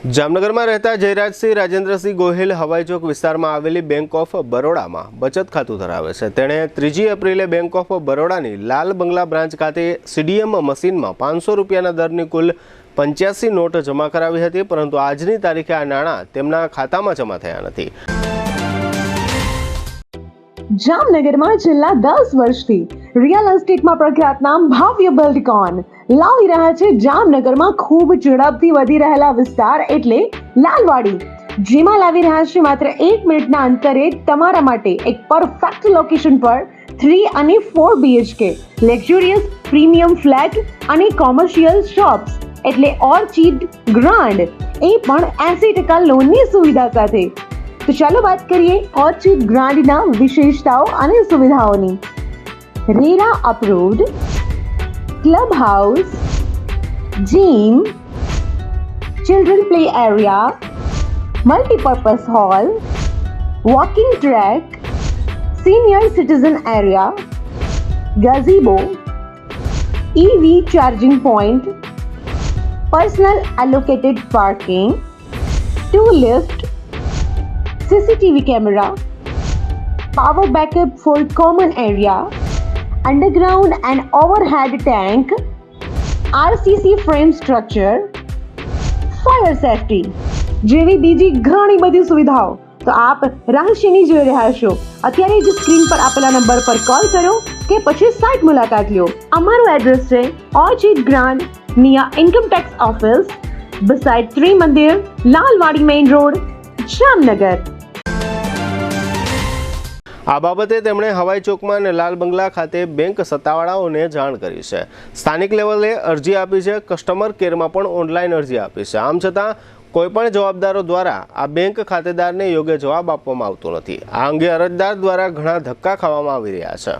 જામનગરમાં રહેતા જયરાજસિંહ રાજેન્દ્રસિંહ ગોહિલ હવાઈ ચોક વિસ્તારમાં આવેલી બેંક ઓફ બરોડામાં બચત ખાતું ધરાવે છે। તેણે 3 એપ્રિલે બેંક ઓફ બરોડાની લાલ બંગલા બ્રાન્ચ ખાતે સીડીએમ મશીનમાં 500 રૂપિયાના દરની કુલ 85 નોટ જમા કરાવી હતી, પરંતુ આજની તારીખે આ નાણાં તેમના ખાતામાં જમા થયા નથી। જામનગરમાં છેલ્લા 10 વર્ષથી રિયલ એસ્ટેટમાં પ્રખ્યાત નામ ભવ્ય બિલ્ડકોન લાવી રહ્યા છે જામનગરમાં ખૂબ ઝડપથી વધી રહેલા વિસ્તાર એટલે લાલવાડી, જેમાં લાવી રહ્યા છે માત્ર 1 મિનિટના અંતરે તમારા માટે એક પરફેક્ટ લોકેશન પર 3 અને 4 BHK લક્ઝુરિયસ પ્રીમિયમ ફ્લેટ અને કોમર્શિયલ શોપ્સ એટલે ઓર્ચિડ ગ્રાન્ડ, એ પણ 80% લોનની સુવિધા સાથે। तो चलो बात करिए ऑर्चिड ग्रांड ना विशेषताओं અને સુવિધાઓની। RERA approved, club house, gym, children play area, multipurpose hall, walking track, senior citizen area, gazebo, EV charging point, personal allocated parking, 2 lift, CCTV camera, power backup for common area, underground and overhead tank, RCC frame structure, fire safety જેવી બીજી ઘણી બધી સુવિધાઓ તો આપ રાશિની જોઈ રહ્યા છો। અત્યારે જ સ્ક્રીન પર આપેલા નંબર પર કોલ કરો કે પછી સાઇટ મુલાકાત લો। અમારું એડ્રેસ છે Orchid Grand near income tax office beside Trimandir, Lalwadi main road, Jamnagar. આ બાબતે તેમણે હવાઈ ચોકમાં અને લાલ બંગલા ખાતે બેંક સત્તાવાળાઓને જાણ કરી છે। સ્થાનિક લેવલે અરજી આપી છે, કસ્ટમર કેરમાં પણ ઓનલાઈન અરજી આપી છે। આમ છતાં કોઈપણ જવાબદારો દ્વારા આ બેંક ખાતેદારને યોગ્ય જવાબ આપવામાં આવતો નથી। આ અંગે અરજદાર દ્વારા ઘણા ધક્કા ખાવામાં આવી રહ્યા છે।